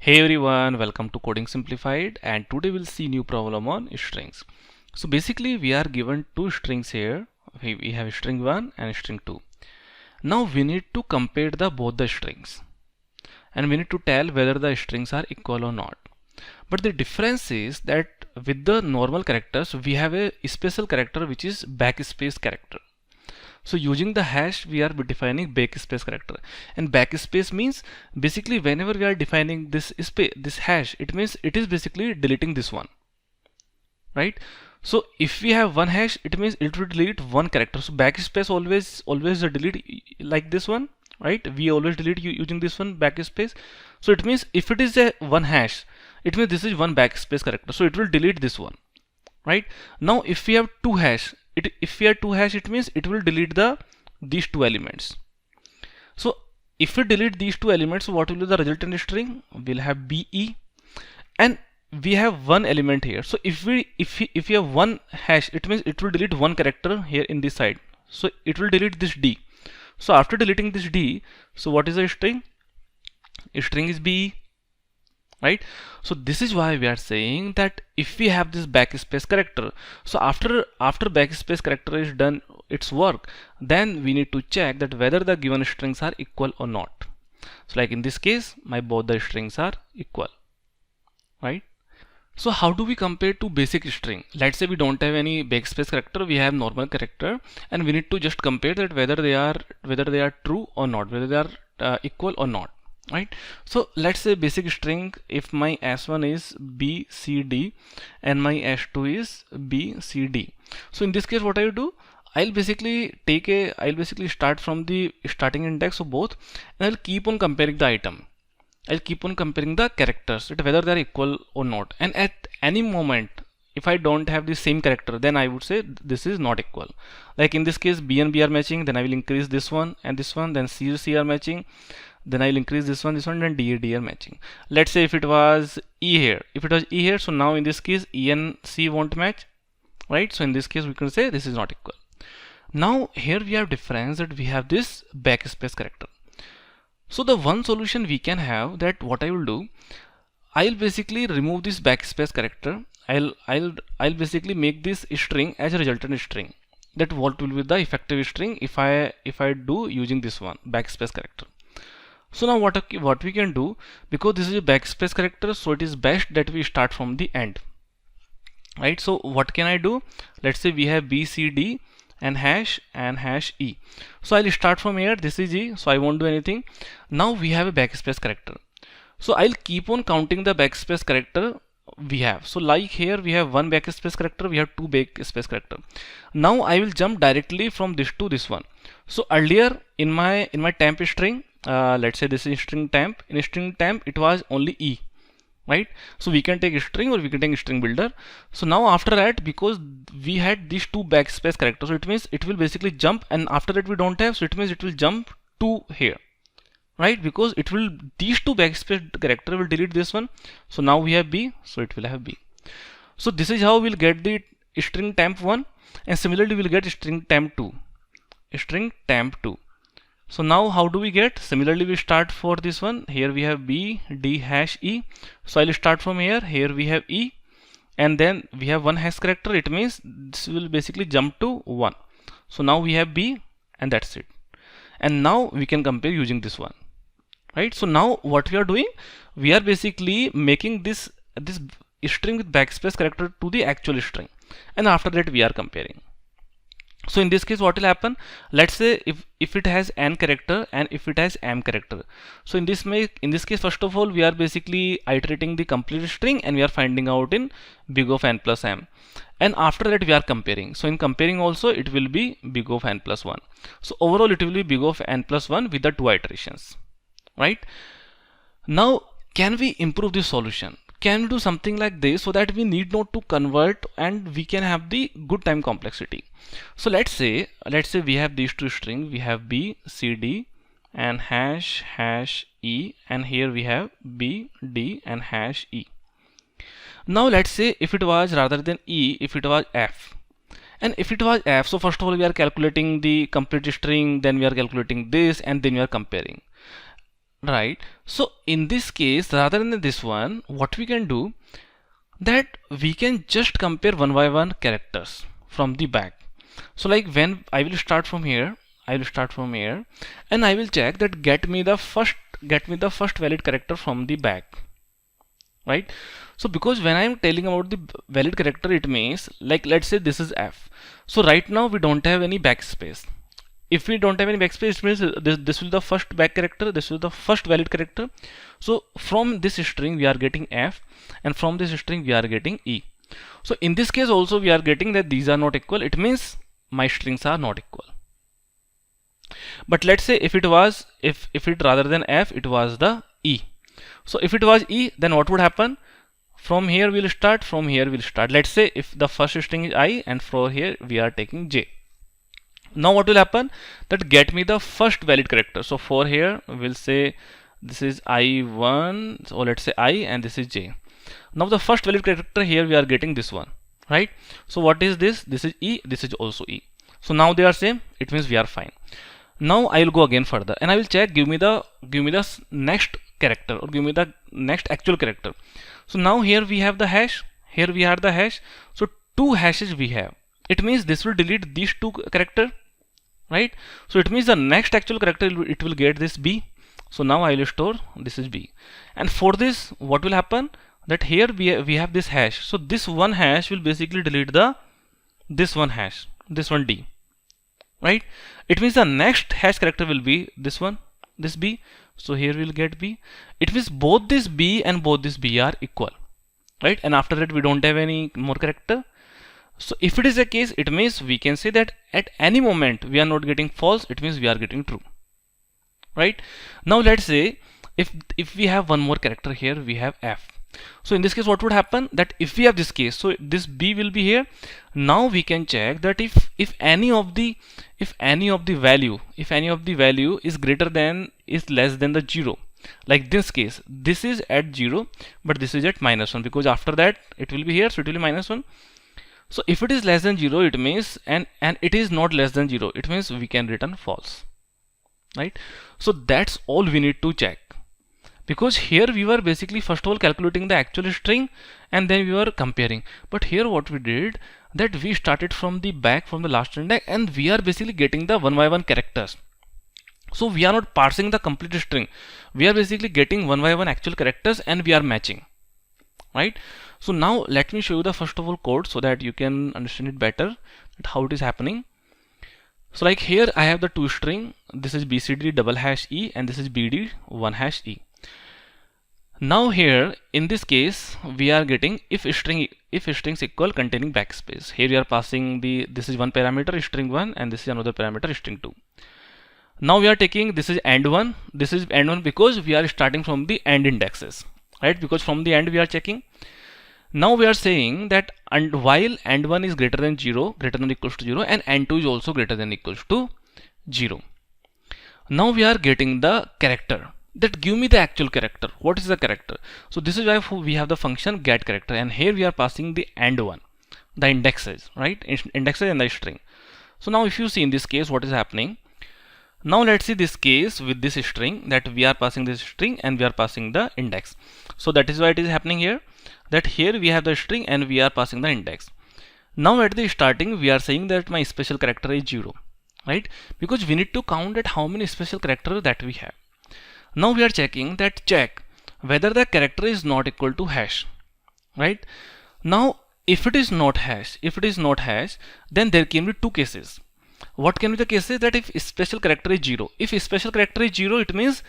Hey everyone, welcome to Coding Simplified, and today we'll see new problem on strings. So basically we are given two strings here. We have string 1 and string 2. Now we need to compare the both the strings and we need to tell whether the strings are equal or not. But the difference is that with the normal characters we have a special character which is backspace character. So using the hash we are defining backspace character, and backspace means basically whenever we are defining this hash, it means it is basically deleting this one, right? So if we have one hash, it means it will delete one character. So backspace always delete like this one, right? We always delete using this one backspace. So it means if it is a one hash, it means this is one backspace character, so it will delete this one, right? Now if we have two hash, it means it will delete these two elements. So if we delete these two elements, what will be the resultant string? We'll have be, and we have one element here. So if we have one hash, it means it will delete one character here in this side. So it will delete this d. So after deleting this d, so what is a string? A string is be, right? So this is why we are saying that if we have this backspace character, so after backspace character is done its work, then we need to check that whether the given strings are equal or not. So like in this case, my both the strings are equal, right? So how do we compare to basic string? Let's say we don't have any backspace character, we have normal character, and we need to just compare that whether they are true or not, whether they are equal or not, right? So let's say basic string, if my s1 is bcd and my s2 is bcd. So in this case what I will do, I'll basically start from the starting index of both, and I'll keep on comparing the item. I'll keep on comparing the characters, whether they are equal or not. And at any moment, if I don't have the same character, then I would say this is not equal. Like in this case, B and B are matching, then I will increase this one and this one, then C and C are matching, then I will increase this one, then D and D are matching. Let's say if it was E here, so now in this case, E and C won't match, right? So in this case, we can say this is not equal. Now here we have difference that we have this backspace character. So the one solution we can have, that what I will do, I'll basically remove this backspace character. I'll basically make this string as a resultant string. That what will be the effective string if I do using this one backspace character. So now what we can do, because this is a backspace character, so it is best that we start from the end, right? So what can I do? Let's say we have BCD and hash E. So I'll start from here. This is E, so I won't do anything. Now we have a backspace character, so I'll keep on counting the backspace character we have. So like here we have one backspace character, we have two backspace character. Now I will jump directly from this to this one. So earlier in my temp string, let's say this is string temp. In string temp it was only E, right? So we can take a string or we can take a string builder. So now after that, because we had these two backspace characters, so it means it will basically jump, and after that we don't have, so it means it will jump to here, right? Because it will, these two backspace character will delete this one. So now we have B, so it will have B. So this is how we'll get the string temp 1, and similarly we'll get string temp 2. So now how do we get? Similarly we start for this one. Here we have B, D hash E. So I'll start from here. Here we have E, and then we have one hash character. It means this will basically jump to 1. So now we have B, and that's it. And now we can compare using this one, right? So now what we are doing, we are basically making this string with backspace character to the actual string, and after that we are comparing. So in this case what will happen, let's say if it has n character and if it has m character. So in this case, first of all we are basically iterating the complete string and we are finding out in big of n plus m, and after that we are comparing. So in comparing also it will be big of n plus 1. So overall it will be big of n plus 1 with the two iterations, right? Now can we improve this solution? Can we do something like this so that we need not to convert and we can have the good time complexity? So let's say we have these two strings, we have B, C, D and hash E, and here we have B, D and hash E. Now let's say if it was rather than E, if it was F. And if it was F, so first of all we are calculating the complete string, then we are calculating this, and then we are comparing. right? So in this case, rather than this one, what we can do, that we can just compare one by one characters from the back. So like when I will start from here, and I will check that get me the first valid character from the back, right? So because when I am telling about the valid character, it means, like, let's say this is F. So right now we don't have any backspace. If we don't have any backspace, it means this will the first back character, this is the first valid character. So from this string we are getting F, and from this string we are getting E. So in this case also we are getting that these are not equal. It means my strings are not equal. But let's say if it was, if it rather than F, it was the E. So if it was E, then what would happen? From here we'll start, from here we'll start. Let's say if the first string is I, and from here we are taking J. Now what will happen? That get me the first valid character. So for here we'll say this is I1, so let's say I, and this is J. Now the first valid character here we are getting this one, right? So what is this? This is E, this is also E. So now they are same, it means we are fine. Now I will go again further and I will check, give me the next character, or give me the next actual character. So now here we have the hash, here we have the hash. So two hashes we have. It means this will delete these two character, right? So it means the next actual character, it will get this B. So now I will store this is B. And for this, what will happen? That here we have this hash. So this one hash will basically delete this one hash, this one D, right? It means the next hash character will be this one, this B. So here we'll get B. It means both this B and both this B are equal, right? And after that we don't have any more character. So if it is a case, it means we can say that at any moment we are not getting false, it means we are getting true, right? Now let's say if we have one more character here, we have F. So in this case what would happen? That if we have this case, so this B will be here. Now we can check that if any of the value is greater than, is less than the 0, like this case, this is at 0 but this is at -1, because after that it will be here, so it will be -1. So if it is less than 0, it means, and it is not less than 0, it means we can return false, right? So that's all we need to check, because here we were basically first of all calculating the actual string and then we were comparing. But here what we did, that we started from the back, from the last index, and we are basically getting the one by one characters. So we are not parsing the complete string, we are basically getting one by one actual characters and we are matching, right? So now let me show you the first of all code so that you can understand it better, that how it is happening. So like here I have the two string, this is BCD double hash E and this is BD one hash E. Now here in this case we are getting if strings equal containing backspace. Here we are passing this is one parameter string 1 and this is another parameter string 2. Now we are taking this is AND1, this is AND1 because we are starting from the AND indexes, right? Because from the AND we are checking. Now we are saying that and while AND1 is greater than 0, greater than or equals to 0, and AND2 is also greater than or equals to 0. Now we are getting the character. That give me the actual character. What is the character? So this is why we have the function get character, and here we are passing the AND1, the indexes, right? Indexes and the string. So now if you see in this case what is happening. Now let's see this case with this string, that we are passing this string and we are passing the index. So that is why it is happening here, that here we have the string and we are passing the index. Now at the starting we are saying that my special character is 0, right? Because we need to count at how many special characters that we have. Now we are checking that check whether the character is not equal to hash, right? Now if it is not hash, then there can be two cases. What can be the cases? That if special character is 0, if special character is 0, it means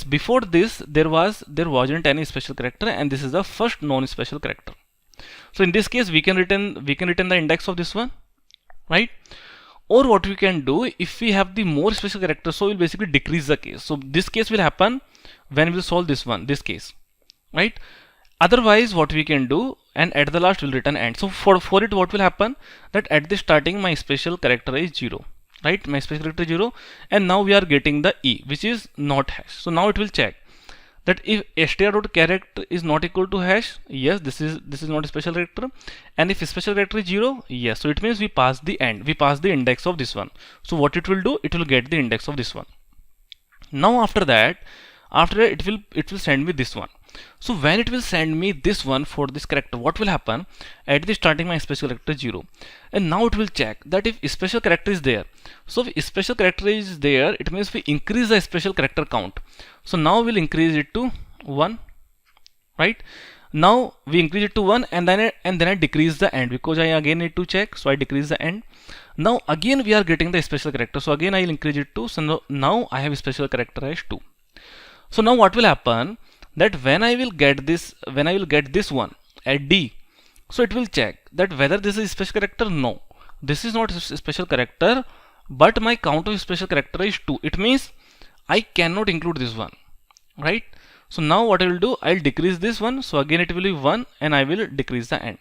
before this there wasn't any special character and this is the first non-special character. So in this case we can return the index of this one, right? Or what we can do, if we have the more special characters, so we'll basically decrease the case. So this case will happen when we'll solve this case, right? Otherwise what we can do, and at the last we'll return AND. So for it what will happen, that at the starting my special character is 0, right? My special character is 0, and now we are getting the E, which is not hash. So now it will check that if str.character is not equal to hash, yes, this is not a special character, and if special character is 0, yes, so it means we pass the AND, we pass the index of this one. So what it will do, it will get the index of this one. Now after that After that it will send me this one. So when it will send me this one for this character, what will happen? At the starting my special character is 0, and now it will check that if special character is there. So if special character is there, it means we increase the special character count. So now we'll increase it to 1, right? Now we increase it to 1, and then I decrease the end because I again need to check, so I decrease the end. Now again we are getting the special character, so again I'll increase it to, so now I have special character as 2. So now what will happen, that when I will get this one at D, so it will check that whether this is special character. No, this is not a special character, but my count of special character is 2. It means I cannot include this one, right? So now what I will do, I'll decrease this one, so again it will be 1, and I will decrease the end.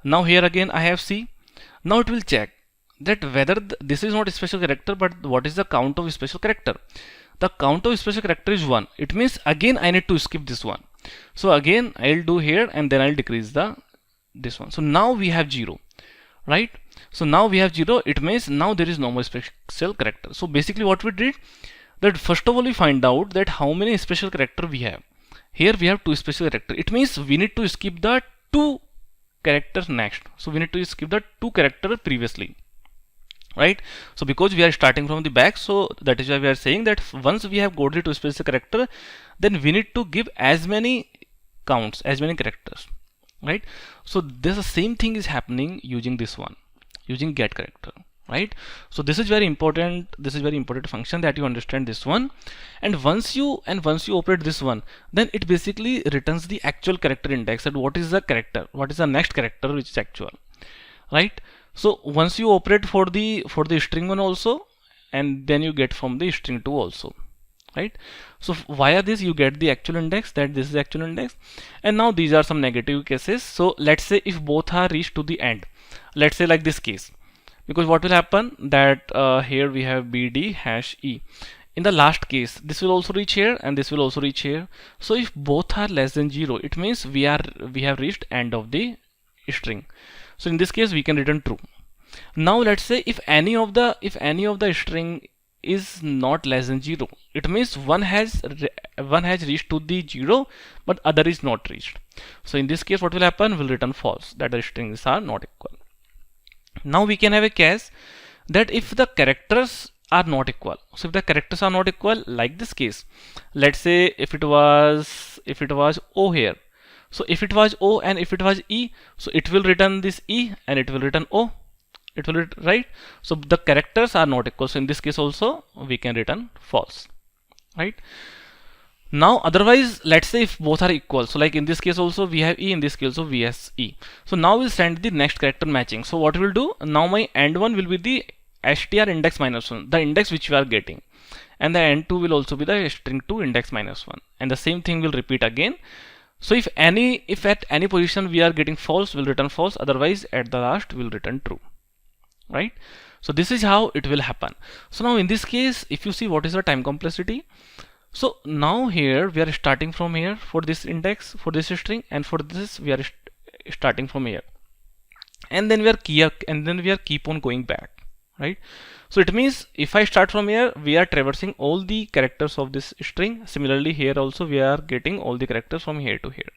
Now here again I have C. Now it will check that whether this is not a special character, but what is the count of special character. The count of special character is 1. It means again I need to skip this one. So again I'll do here, and then I'll decrease this one. So now we have 0, right? So now we have 0. It means now there is no more special character. So basically what we did, that first of all we find out that how many special character we have. Here we have 2 special character. It means we need to skip the 2 characters next. So we need to skip the 2 character previously, right? So because we are starting from the back, so that is why we are saying that once we have got the 2 special character, then we need to give as many counts, as many characters, right? So this the same thing is happening using this one, using get character, right? So this is very important. This is very important function that you understand this one. And once you operate this one, then it basically returns the actual character index, and what is the character, what is the next character which is actual, right? So once you operate for the string 1 also, and then you get from the string 2 also, right? So via this you get the actual index, that this is actual index. And now these are some negative cases. So let's say if both are reached to the end, let's say like this case, because what will happen, that here we have BD hash E. In the last case, this will also reach here, and this will also reach here. So if both are less than 0, it means we have reached end of the string. So in this case we can return true. Now let's say if any of the string is not less than 0, it means one has reached to the 0, but other is not reached. So in this case what will happen, will return false, that the strings are not equal. Now we can have a case that if the characters are not equal. So if the characters are not equal, like this case, let's say if it was O here. So if it was O and if it was E, so it will return this E and it will return O. It will right? So the characters are not equal. So in this case also we can return false, right? Now otherwise, let's say if both are equal, so like in this case also we have E, in this case also we have E. So now we'll send the next character matching. So what we'll do, now my end one will be the str index -1, the index which we are getting, and the end 2 will also be the string 2 index -1, and the same thing will repeat again. So if at any position we are getting false, we'll return false, otherwise at the last we'll return true, right? So this is how it will happen. So now in this case, if you see what is the time complexity, so now here we are starting from here for this index, for this string, and for this we are starting from here, and then we are keep on going back, right? So it means if I start from here, we are traversing all the characters of this string. Similarly here also we are getting all the characters from here to here.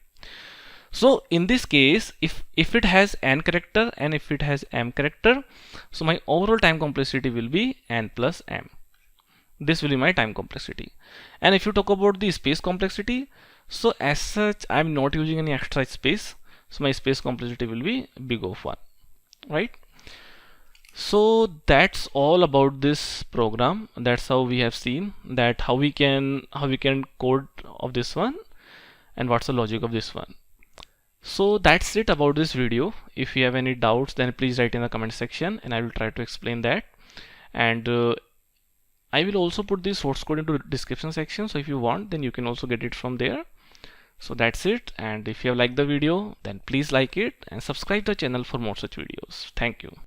So in this case, if it has n character and if it has m character, so my overall time complexity will be n plus m. This will be my time complexity. And if you talk about the space complexity, so as such I'm not using any extra space, so my space complexity will be big of 1, right? So that's all about this program. That's how we have seen that how we can code of this one and what's the logic of this one. So that's it about this video. If you have any doubts, then please write in the comment section and I will try to explain that. And I will also put the source code into the description section, so if you want, then you can also get it from there. So that's it, and if you have liked the video, then please like it and subscribe the channel for more such videos. Thank you.